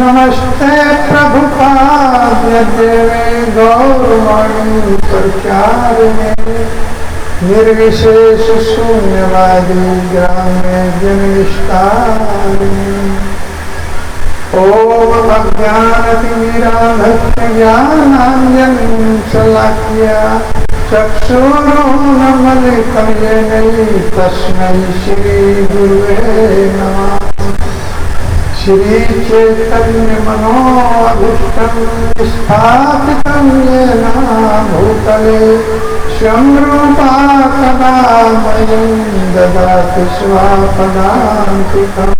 नमस्ते प्रभुपाद देवे गौरवाणी प्रचारिणे निर्विशेष शून्यवादी ग्राम्य जनविस्तारिणे ओम अज्ञानतिमिरान्धस्य ज्ञानाञ्जनं शलाकया चक्षुरुन्मीलितं येन तस्मै श्रीगुरुवे नमः। श्रीचैतन्यमनोभीष्टं स्थापितं येन भूतले स्वयं रूपा कदा मह्यं ददाति स्वापदान्तिकम्।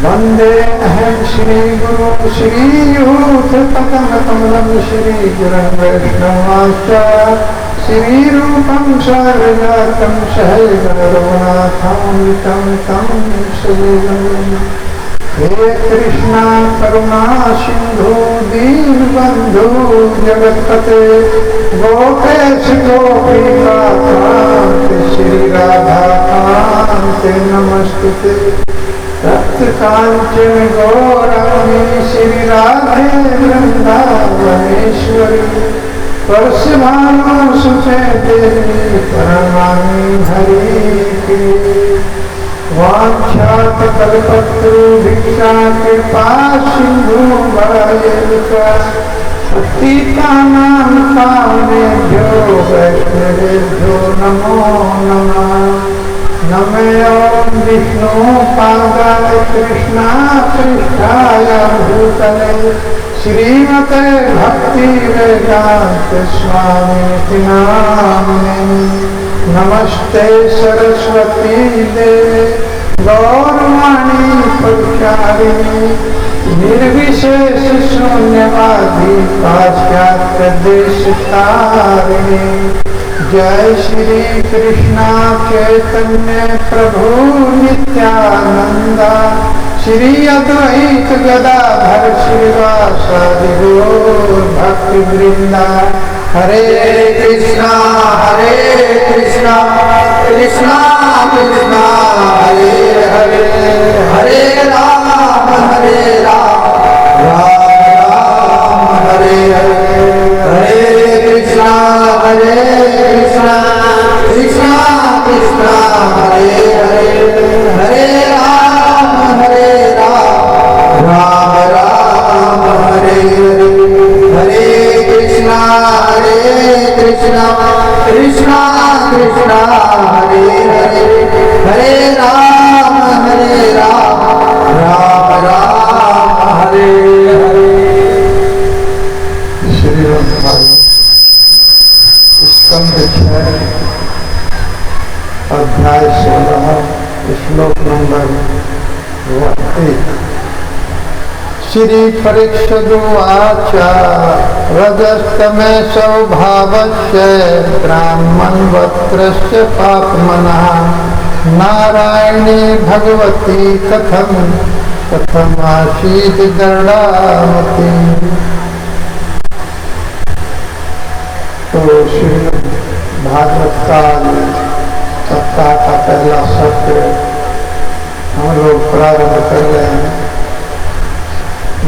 वन्देऽहं श्रीगुरु श्रीयूथपदकमलं श्रीगुरुं वैष्णवांश्च श्रीरूपं सारजातं सहैव रघुनाथान्वितं तं सजीवम्। हे कृष्णा करुणा सिन्धु दीनबन्धु जगत्पते गोपेश गोपीकान्त श्रीराधाकान्त नमस्तुते। रक्तकांचन गौरांगी श्रीराधे वृंदावनेश्वरी परशुभानुसुते देवी प्रणमामि हरि। वाञ्छाकल्पतरुभिक्षा कृपा सिन्धु पतितानां पावनेभ्यो वैष्णवेभ्यो नमो नमः। नमो विष्णु पादाय कृष्णा पृष्ठाय भूतले श्रीमते भक्ति वेदांत स्वामी नामिने। नमस्ते सरस्वती देवे गौरवाणी प्रचारिणे निर्विशेष शून्यवादी पाश्चात्य देशतारिणे। जय श्री कृष्णा चैतन्य प्रभु नित्यानंद श्री अद्वैत गदाधर श्रीवासादि गौर भक्ति वृंदा। हरे कृष्णा कृष्णा कृष्णा हरे हरे हरे राम राम राम हरे हरे हरे कृष्णा कृष्णा कृष्णा हरे हरे हरे राम राम राम हरे हरे हरे कृष्णा कृष्णा कृष्णा हरे हरे हरे राम राम राम हरे हरे। श्री स्कंद 6 अध्याय 16 श्लोक नंबर 1। श्री परीक्षदुवाच रजस्तमे स्वभावस्य ब्राह्मणवत्रस्य पापमनः नारायणी भगवती कथमासीत् गरुडामती। तो श्री भागवत का सप्ताह का पहला सत्र हम लोग प्रारंभ कर रहे हैं।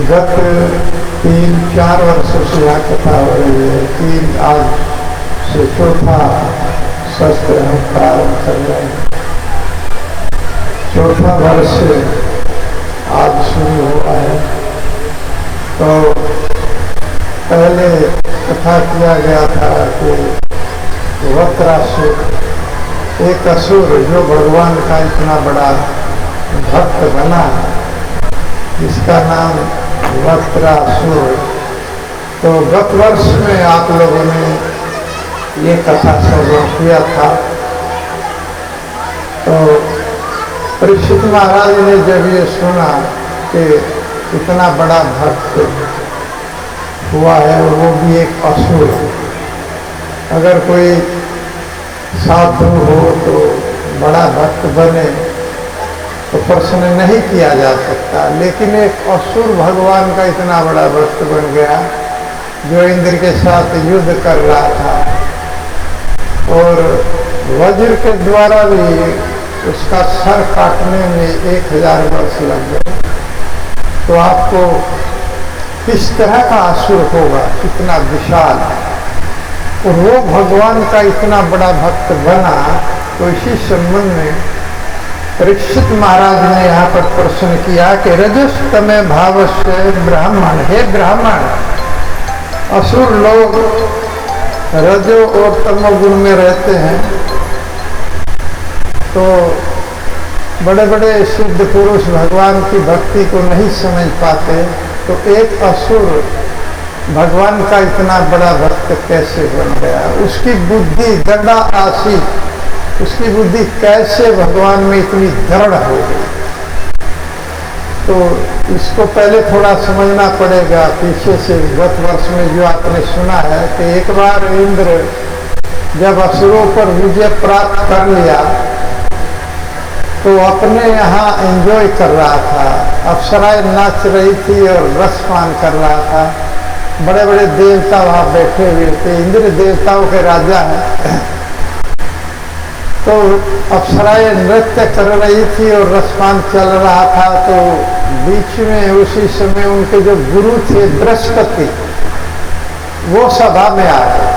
गत 3-4 वर्षों से यह कथा हो रही है। 3 आज से चौथा सत्र हम प्रारंभ कर रहे हैं। चौथा वर्ष आज शुरू हुआ है। तो पहले कथा किया गया था कि वक्रासुर एक असुर जो भगवान का इतना बड़ा भक्त बना जिसका नाम वक्रासुर। तो गत वर्ष में आप लोगों ने ये कथा श्रवण किया था। तो परीक्षित महाराज ने जब ये सुना कि इतना बड़ा भक्त हुआ है और वो भी एक असुर, अगर कोई साधु हो तो बड़ा भक्त बने तो प्रश्न नहीं किया जा सकता। लेकिन एक असुर भगवान का इतना बड़ा भक्त बन गया जो इंद्र के साथ युद्ध कर रहा था और वज्र के द्वारा भी उसका सर काटने में 1000 वर्ष लग गए, तो आपको किस तरह का असुर होगा, कितना विशाल। और वो भगवान का इतना बड़ा भक्त बना। तो इसी संबंध में परीक्षित महाराज ने यहाँ पर प्रश्न किया कि रजस्तमय भाव से ब्राह्मण, हे ब्राह्मण, असुर लोग रजो और तमोगुण में रहते हैं, तो बड़े बड़े सिद्ध पुरुष भगवान की भक्ति को नहीं समझ पाते, तो एक असुर भगवान का इतना बड़ा भक्त कैसे बन गया, उसकी बुद्धि दृढ़ आसी, उसकी बुद्धि कैसे भगवान में इतनी दृढ़ हो गई। तो इसको पहले थोड़ा समझना पड़ेगा। पीछे से गत वर्ष में जो आपने सुना है कि एक बार इंद्र जब असुरों पर विजय प्राप्त कर लिया, तो अपने यहाँ एंजॉय कर रहा था, अप्सराएं नाच रही थी और रसपान कर रहा था। बड़े बड़े देवता वहाँ बैठे हुए थे, इंद्र देवताओं के राजा हैं। तो अप्सराएं नृत्य कर रही थी और रसपान चल रहा था। तो बीच में उसी समय उनके जो गुरु थे बृहस्पति, वो सभा में आ गए।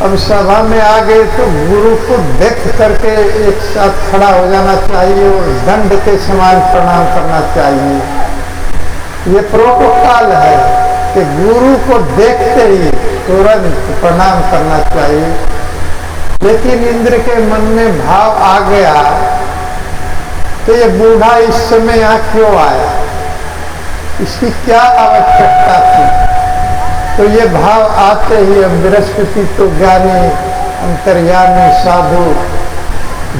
अब सभा में आ गए तो गुरु को देख करके एक साथ खड़ा हो जाना चाहिए और दंड के समान प्रणाम करना चाहिए। ये प्रोटोकॉल है कि गुरु को देखते ही तुरंत प्रणाम करना चाहिए। लेकिन इंद्र के मन में भाव आ गया तो ये बूढ़ा इस समय यहाँ क्यों आया, इसकी क्या आवश्यकता थी। तो ये भाव आते ही अब बृहस्पति तो ज्ञानी अंतर्यामी साधु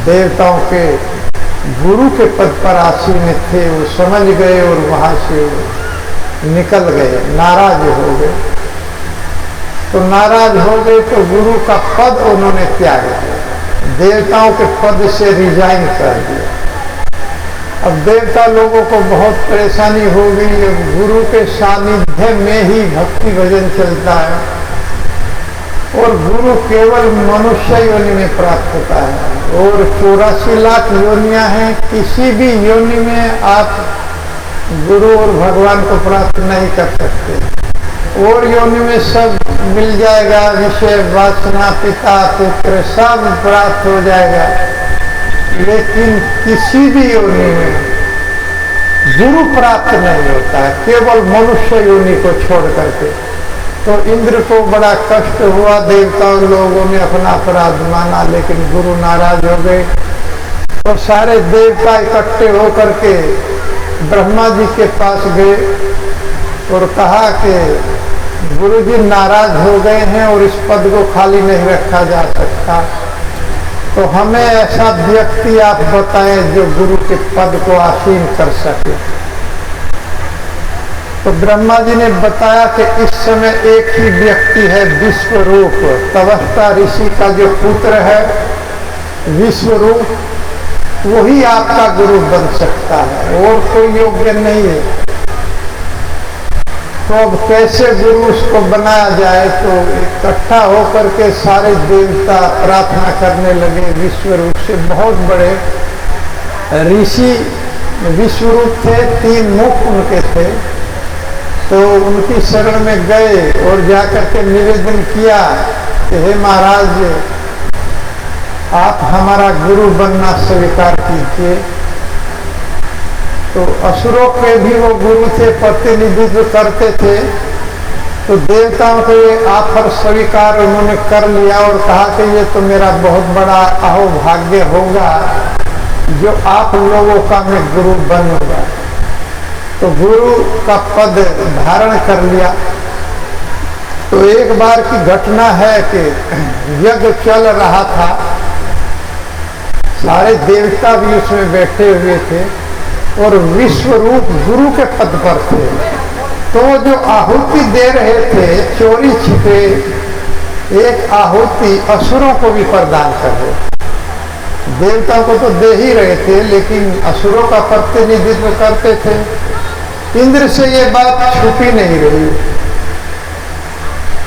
देवताओं के गुरु के पद पर आसीन थे, वो समझ गए और वहां से निकल गए, नाराज हो गए। तो नाराज हो गए तो गुरु का पद उन्होंने त्याग दिया, देवताओं के पद से रिजाइन कर दिया। अब देवता लोगों को बहुत परेशानी हो गई। अब गुरु के सानिध्य में ही भक्ति भजन चलता है और गुरु केवल मनुष्य योनि में प्राप्त होता है और 84 लाख योनियां हैं, किसी भी योनि में आप गुरु और भगवान को प्राप्त नहीं कर सकते। और योनि में सब मिल जाएगा, विषय वासना पिता पुत्र सब प्राप्त हो जाएगा, लेकिन किसी भी योनि में गुरु प्राप्त नहीं होता है, केवल मनुष्य योनि को छोड़ करके। तो इंद्र को बड़ा कष्ट हुआ, देवताओं लोगों ने अपना अपराध माना, लेकिन गुरु नाराज हो गए। तो सारे देवता इकट्ठे होकर के ब्रह्मा जी के पास गए और कहा कि गुरु जी नाराज हो गए हैं और इस पद को खाली नहीं रखा जा सकता, तो हमें ऐसा व्यक्ति आप बताएं जो गुरु के पद को आसीन कर सके। तो ब्रह्मा जी ने बताया कि इस समय एक ही व्यक्ति है, विश्वरूप, तवस्ता ऋषि का जो पुत्र है विश्वरूप, वही आपका गुरु बन सकता है और कोई योग्य नहीं है। तो अब कैसे गुरु उसको बनाया जाए। तो इकट्ठा होकर के सारे देवता प्रार्थना करने लगे विश्वरूप से। बहुत बड़े ऋषि विश्वरूप थे, 3 मुख उनके थे। तो उनकी शरण में गए और जाकर के निवेदन किया कि हे महाराज, आप हमारा गुरु बनना स्वीकार कीजिए। तो असुरों के भी वो गुरु थे, प्रतिनिधित्व करते थे। तो देवताओं को ये आफर स्वीकार उन्होंने कर लिया और कहा कि ये तो मेरा बहुत बड़ा अहोभाग्य होगा जो आप लोगों का मैं गुरु बनूंगा। तो गुरु का पद धारण कर लिया। तो एक बार की घटना है कि यज्ञ चल रहा था, सारे देवता भी उसमें बैठे हुए थे और विश्वरूप गुरु के पद पर थे। तो जो आहुति दे रहे थे चोरी छिपे, एक आहुति असुरों को भी प्रदान कर रहे। देवताओं को तो दे ही रहे थे, लेकिन असुरों का प्रतिनिधित्व करते थे। इंद्र से ये बात छुपी नहीं रही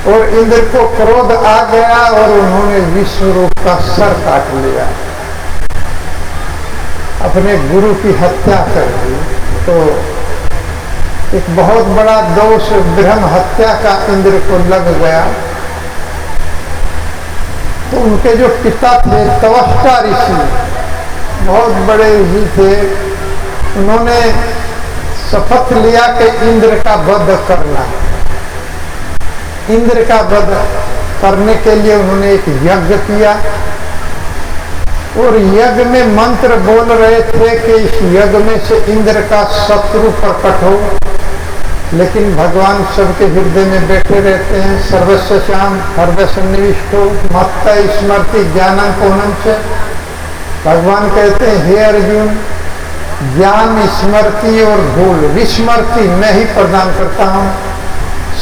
और इंद्र को क्रोध आ गया और उन्होंने विश्वरूप का सर काट लिया। अपने गुरु की हत्या कर दी, तो एक बहुत बड़ा दोष ब्रह्म हत्या का इंद्र को लग गया। तो उनके जो पिता थे त्वष्टा ऋषि, बहुत बड़े ऋषि थे, उन्होंने शपथ लिया कि इंद्र का वध करना। इंद्र का वध करने के लिए उन्होंने एक यज्ञ किया और यज्ञ में मंत्र बोल रहे थे कि इस यज्ञ में से इंद्र का शत्रु प्रकट हो। लेकिन भगवान सबके हृदय में बैठे रहते हैं। सर्वस्व श्याम हृदय सन्निविष्टो मत्ता स्मृति ज्ञानम पूर्णम से। भगवान कहते हैं हे अर्जुन, ज्ञान स्मृति और भूल विस्मृति मैं ही प्रदान करता हूँ।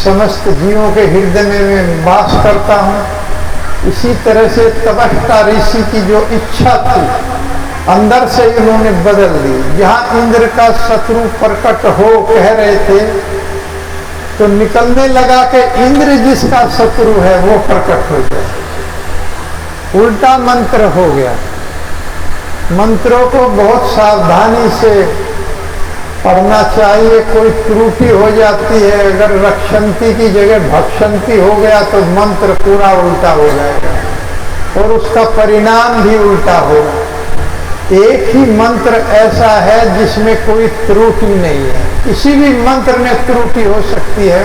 समस्त जीवों के हृदय में मैं वास करता हूँ। इसी तरह से त्वष्टा ऋषि की जो इच्छा थी अंदर से उन्होंने बदल दी। जहाँ इंद्र का शत्रु प्रकट हो कह रहे थे, तो निकलने लगा कि इंद्र जिसका शत्रु है वो प्रकट हो जाए। उल्टा मंत्र हो गया। मंत्रों को बहुत सावधानी से पढ़ना चाहिए। कोई त्रुटि हो जाती है, अगर रक्षंती की जगह भक्षंती हो गया तो मंत्र पूरा उल्टा हो जाएगा और उसका परिणाम भी उल्टा होगा। एक ही मंत्र ऐसा है जिसमें कोई त्रुटि नहीं है। किसी भी मंत्र में त्रुटि हो सकती है,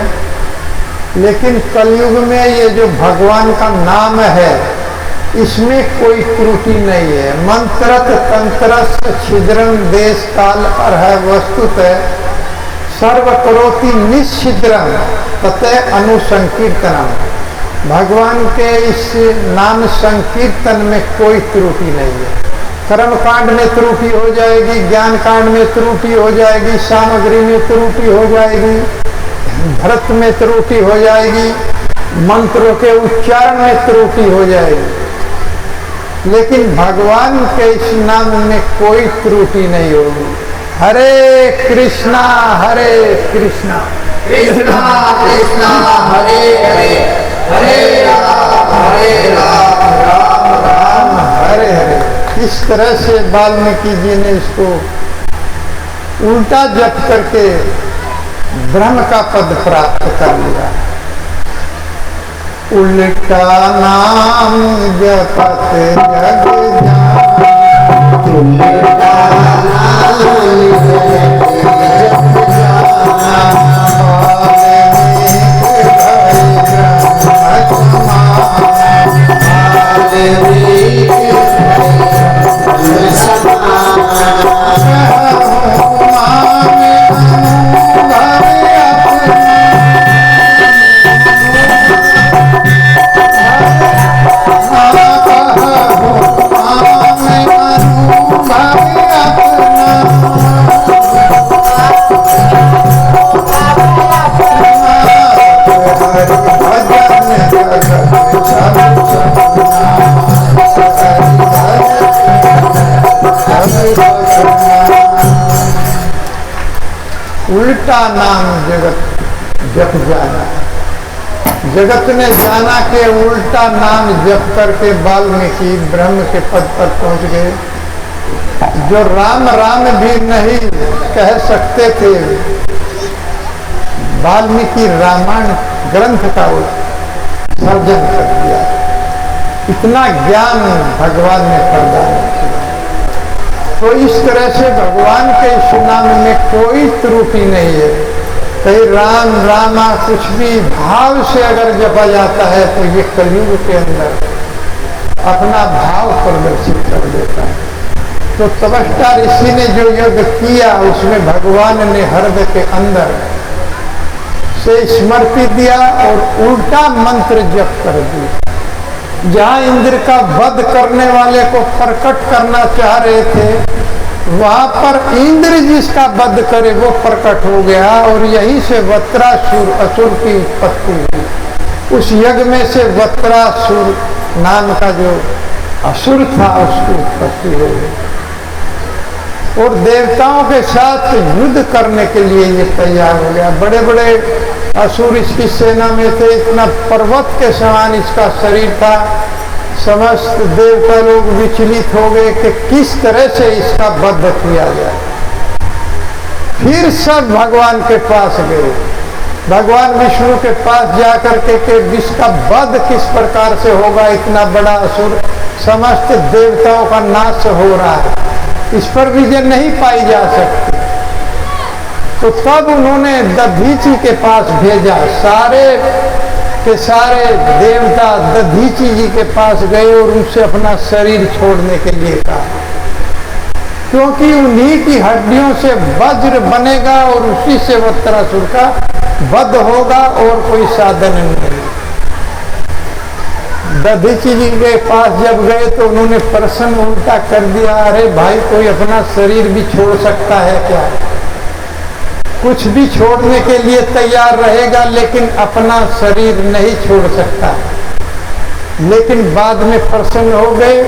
लेकिन कलयुग में ये जो भगवान का नाम है इसमें कोई त्रुटि नहीं है। मंत्रत तंत्रस छिद्रम देश काल अर्ह वस्तुतः सर्व करोति निश्छिद्रम ततः अनुसंकीर्तनम। भगवान के इस नाम संकीर्तन में कोई त्रुटि नहीं है। कर्म कांड में त्रुटि हो जाएगी, ज्ञान कांड में त्रुटि हो जाएगी, सामग्री में त्रुटि हो जाएगी, भरत में त्रुटि हो जाएगी, मंत्रों के उच्चारण में त्रुटि हो जाएगी, लेकिन भगवान के इस नाम में कोई त्रुटि नहीं होगी। हरे कृष्णा कृष्णा कृष्णा हरे हरे, हरे राम राम हरे हरे। इस तरह से वाल्मीकि जी ने इसको उल्टा जप करके ब्रह्म का पद प्राप्त कर लिया। उल्टा नाम जपत जग जान, उल्टा नाम जपत जग जान, उल्टा नाम जगत जप जाना। जगत ने जाना कि उल्टा नाम जप करके वाल्मीकि ब्रह्म के पद पर पहुंच गए। जो राम राम भी नहीं कह सकते थे, वाल्मीकि रामायण ग्रंथ का सर्जन कर दिया। इतना ज्ञान भगवान ने प्रदान किया। तो इस तरह से भगवान के इस नाम में कोई त्रुटि नहीं है। कहीं राम रामा कुछ भी भाव से अगर जपा जाता है तो ये कलयुग के अंदर अपना भाव प्रदर्शित कर देता है। तो त्वष्टा ऋषि ने जो यज्ञ किया उसमें भगवान ने हृदय के अंदर से स्मृति दिया और उल्टा मंत्र जप कर दिया। जहाँ इंद्र का वध करने वाले को प्रकट करना चाह रहे थे, वहां पर इंद्र जिसका वध करे वो प्रकट हो गया और यहीं से वत्रासुर असुर की उत्पत्ति हुई। उस यज्ञ में से वत्रासुर नाम का जो असुर था उसकी उत्पत्ति हो गई और देवताओं के साथ युद्ध करने के लिए ये तैयार हो गया। बड़े बड़े असुर इसकी सेना में थे। इतना पर्वत के समान इसका शरीर था, समस्त देवता लोग विचलित हो गए कि किस तरह से इसका वध किया जाए। फिर सब भगवान के पास गए, भगवान विष्णु के पास जाकर के इसका वध किस प्रकार से होगा, इतना बड़ा असुर, समस्त देवताओं का नाश हो रहा है, इस पर विजय नहीं पाई जा सकती। तो तब उन्होंने दधीची के पास भेजा, सारे के सारे देवता दधीची जी के पास गए और उनसे अपना शरीर छोड़ने के लिए कहा, क्योंकि उन्हीं की हड्डियों से वज्र बनेगा और उसी से वत्रासुर का वध होगा और कोई साधन नहीं। दधीची जी के पास जब गए तो उन्होंने प्रश्न उल्टा कर दिया, अरे भाई कोई अपना शरीर भी छोड़ सकता है क्या? कुछ भी छोड़ने के लिए तैयार रहेगा लेकिन अपना शरीर नहीं छोड़ सकता। लेकिन बाद में प्रसन्न हो गए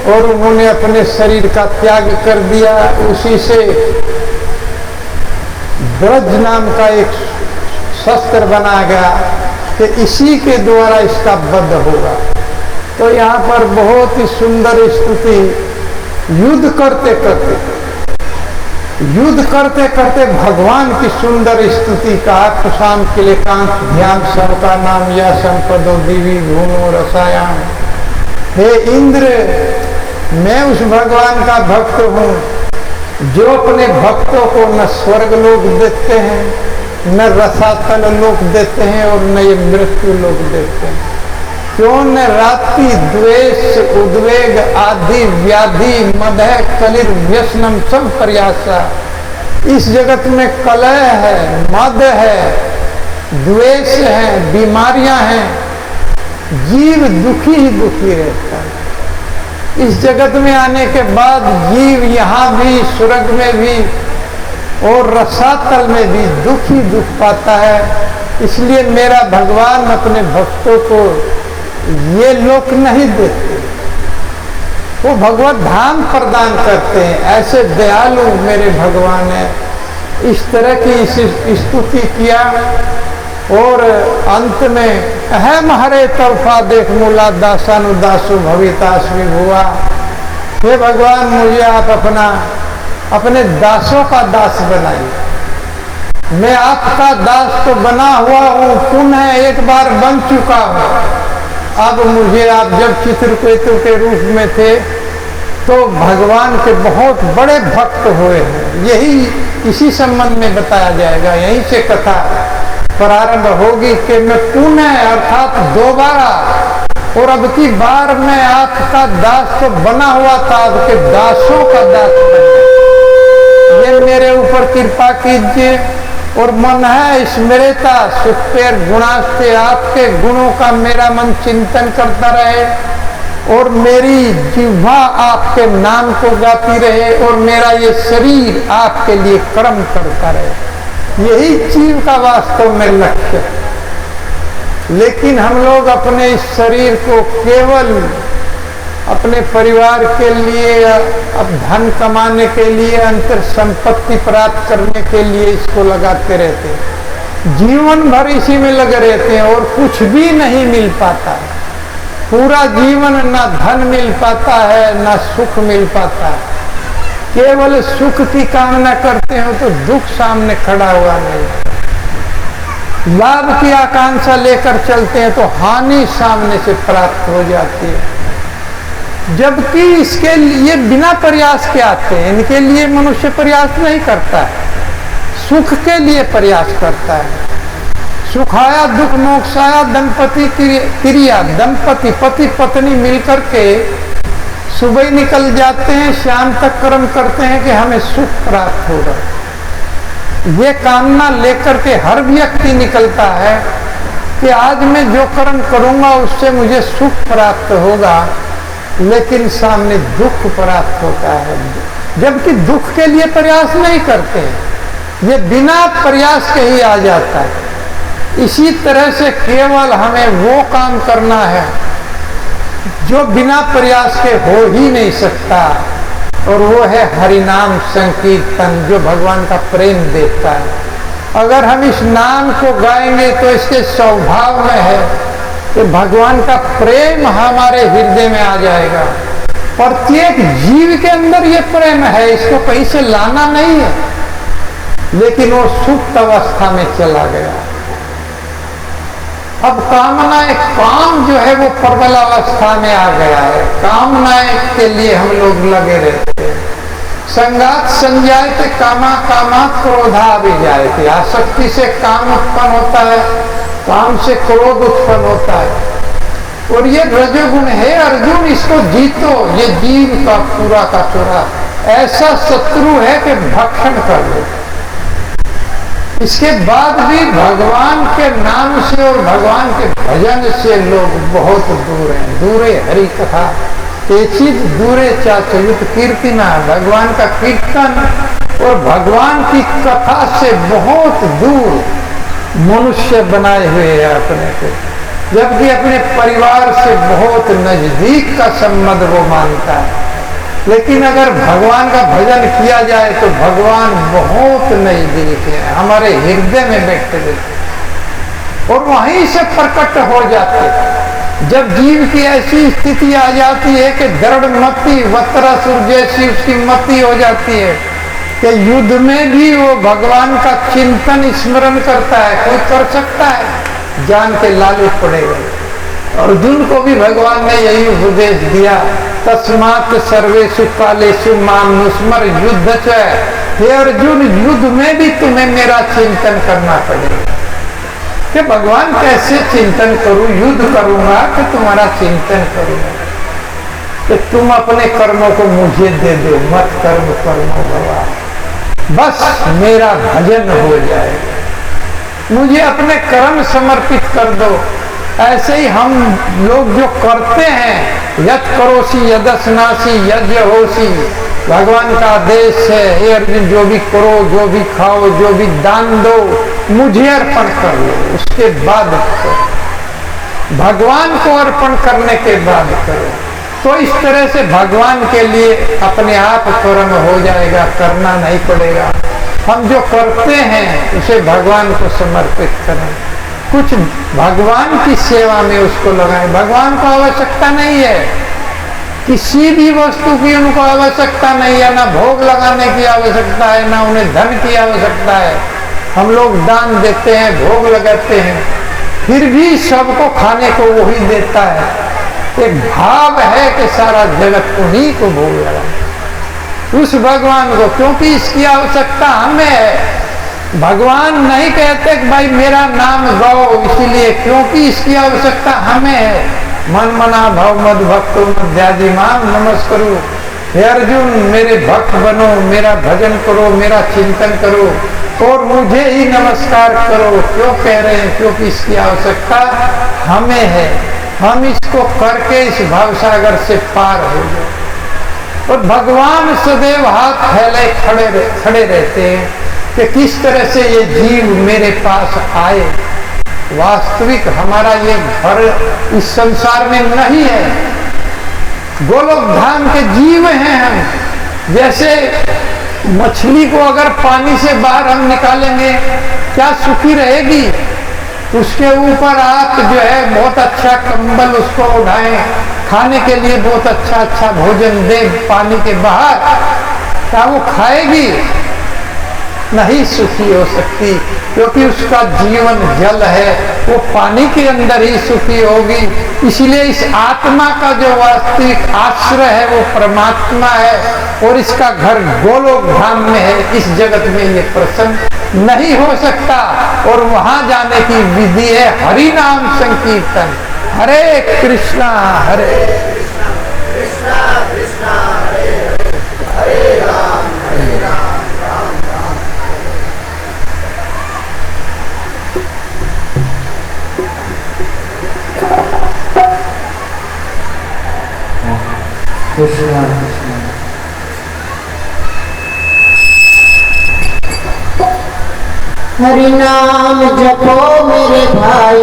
और उन्होंने अपने शरीर का त्याग कर दिया। उसी से ब्रज नाम का एक शस्त्र बना गया कि इसी के द्वारा इसका वध होगा। तो यहाँ पर बहुत ही सुंदर स्तुति, युद्ध करते करते भगवान की सुंदर स्तुति का कुशाम किलेकांत ध्यान सबका नाम या संपदो दिवी भूमो रसायाम। हे इंद्र, मैं उस भगवान का भक्त हूँ जो अपने भक्तों को न स्वर्ग लोक देते हैं, न रसातल लोक देते हैं और न ये मृत्यु लोक देते हैं। क्यों न रात्रि द्वेष उद्वेग आदि व्याधि मदह कलिर व्यसनम सब प्रयासा। इस जगत में कलह है, मद है, द्वेष है, बीमारियां हैं, जीव दुखी ही दुखी रहता है। इस जगत में आने के बाद जीव यहाँ भी, स्वर्ग में भी और रसातल में भी दुख ही दुख पाता है। इसलिए मेरा भगवान अपने भक्तों को ये लोक नहीं देते, वो भगवत धाम प्रदान करते हैं। ऐसे दयालु मेरे भगवान है। इस तरह की स्तुति किया और अंत में अहम हरे तरफा देख मूला दासानुदासु भवितास्मि हुआ। हे भगवान, मुझे आप अपने दासों का दास बनाइए। मैं आपका दास तो बना हुआ हूँ, पुनः एक बार बन चुका हूँ। अब मुझे आप जब चित्रकेतु के रूप में थे तो भगवान के बहुत बड़े भक्त हुए हैं। यही इसी संबंध में बताया जाएगा, यहीं से कथा प्रारंभ होगी कि मैं पुनः अर्थात दोबारा और अब की बार मैं आपका दास तो बना हुआ था, आपके दासों का दास बना। ये मेरे ऊपर कृपा कीजिए और मन है स्मृता सुपेर गुणास्ते, आपके गुणों का मेरा मन चिंतन करता रहे और मेरी जिह्वा आपके नाम को गाती रहे और मेरा ये शरीर आपके लिए कर्म करता रहे। यही जीव का वास्तव में लक्ष्य है। लेकिन हम लोग अपने इस शरीर को केवल अपने परिवार के लिए, अब धन कमाने के लिए, अंतर संपत्ति प्राप्त करने के लिए इसको लगाते रहते हैं। जीवन भर इसी में लगे रहते हैं और कुछ भी नहीं मिल पाता है। पूरा जीवन ना धन मिल पाता है, ना सुख मिल पाता है। केवल सुख की कामना करते हो तो दुख सामने खड़ा हुआ नहीं। लाभ की आकांक्षा लेकर चलते हैं तो हानि सामने से प्राप्त हो जाती है। जबकि इसके लिए बिना प्रयास के आते हैं। इनके लिए मनुष्य प्रयास नहीं करता है, सुख के लिए प्रयास करता है। सुखाया दुख मोक्षाया दंपति क्रिया। दंपति पति पत्नी मिलकर के सुबह निकल जाते हैं, शाम तक कर्म करते हैं कि हमें सुख प्राप्त होगा। ये कामना लेकर के हर व्यक्ति निकलता है कि आज मैं जो कर्म करूंगा उससे मुझे सुख प्राप्त होगा, लेकिन सामने दुख प्राप्त होता है। जबकि दुख के लिए प्रयास नहीं करते, ये बिना प्रयास के ही आ जाता है। इसी तरह से केवल हमें वो काम करना है जो बिना प्रयास के हो ही नहीं सकता, और वो है हरिनाम संकीर्तन, जो भगवान का प्रेम देता है। अगर हम इस नाम को गाएंगे तो इसके स्वभाव में है कि भगवान का प्रेम हमारे हृदय में आ जाएगा। प्रत्येक जीव के अंदर ये प्रेम है, इसको कहीं से लाना नहीं है, लेकिन वो सुप्त अवस्था में चला गया। अब कामनाएं, काम जो है वो प्रबल अवस्था में आ गया है। कामनाएं के लिए हम लोग लगे रहते हैं। संगात संजायते कामा कामात क्रोधा भी जायते। आसक्ति से काम उत्पन्न होता है, काम से क्रोध उत्पन्न होता है, और ये रजोगुण है। अर्जुन, इसको जीतो। ये जीव का पूरा ऐसा शत्रु है कि भक्षण कर ले। इसके बाद भी भगवान के नाम से और भगवान के भजन से लोग बहुत दूर हैं। दूरे हरि कथा केचित दूरे चाचयुत कीर्तिना। भगवान का कीर्तन और भगवान की कथा से बहुत दूर मनुष्य बनाए हुए हैं अपने को, जबकि अपने परिवार से बहुत नजदीक का संबंध वो मानता है। लेकिन अगर भगवान का भजन किया जाए तो भगवान बहुत नजदीक है, हमारे हृदय में बैठते रहते और वहीं से प्रकट हो जाते। जब जीव की ऐसी स्थिति आ जाती है कि दृढ़ मति वत्रासुर जैसी उसकी मति हो जाती है कि युद्ध में भी वो भगवान का चिंतन स्मरण करता है। कोई कर सकता है, जान के लालच पड़ेगा। अर्जुन को भी भगवान ने यही उपदेश दिया, तस्मात् सर्वेषु कालेषु माम नुस्मर युद्ध च। हे अर्जुन, युद्ध में भी तुम्हें मेरा चिंतन करना पड़ेगा। कि भगवान कैसे चिंतन करूं? युद्ध करूंगा कि तुम्हारा चिंतन करूंगा? कि तुम अपने कर्मों को मुझे दे दो, मत कर्म कर्मो भगवान, बस मेरा भजन हो जाएगा। मुझे अपने कर्म समर्पित कर दो। ऐसे ही हम लोग जो करते हैं, यत करोसी यदस्नासी यज्ञ होसी, भगवान का आदेश है, हे अर्जुन जो भी करो, जो भी खाओ, जो भी दान दो, मुझे अर्पण कर लो, उसके बाद करो। भगवान को अर्पण करने के बाद करो। तो इस तरह से भगवान के लिए अपने आप कर्म हो जाएगा, करना नहीं पड़ेगा। हम जो करते हैं उसे भगवान को समर्पित करें, कुछ भगवान की सेवा में उसको लगाएं। भगवान को आवश्यकता नहीं है, किसी भी वस्तु की उनको आवश्यकता नहीं है, ना भोग लगाने की आवश्यकता है, ना उन्हें धन की आवश्यकता है। हम लोग दान देते हैं, भोग लगाते हैं, फिर भी सबको खाने को वही देता है। एक भाव है कि सारा जगत उन्हीं को भोग लगा, उस भगवान को, क्योंकि इसकी आवश्यकता हमें है। भगवान नहीं कहते कि भाई मेरा नाम गाओ इसीलिए, क्योंकि इसकी आवश्यकता हमें है। मन मना भाव मद भक्तो मध्यादि माम नमस्करो। हे अर्जुन, मेरे भक्त बनो, मेरा भजन करो, मेरा चिंतन करो और मुझे ही नमस्कार करो। क्यों कह रहे हैं? क्योंकि इसकी आवश्यकता हमें है। हम इसको करके इस भवसागर से पार हो जाए। और भगवान सदैव हाथ फैले खड़े रहते हैं कि किस तरह से ये जीव मेरे पास आए। वास्तविक हमारा ये घर इस संसार में नहीं है, गोलोक धाम के जीव हैं हम। जैसे मछली को अगर पानी से बाहर हम निकालेंगे, क्या सुखी रहेगी? उसके ऊपर आप जो है बहुत अच्छा कंबल उसको उठाएं, खाने के लिए बहुत अच्छा अच्छा भोजन दे पानी के बाहर, क्या वो खाएगी? नहीं सुखी हो सकती, क्योंकि उसका जीवन जल है, वो पानी के अंदर ही सुखी होगी। इसलिए इस आत्मा का जो वास्तविक आश्रय है वो परमात्मा है और इसका घर गोलोक धाम में है। इस जगत में ये प्रसन्न नहीं हो सकता और वहां जाने की विधि है हरि नाम संकीर्तन। हरे कृष्णा हरे कृष्णा कृष्णा हरे हरे राम राम राम। कृष्णा कृष्णा हरि नाम जपो मेरे भाई,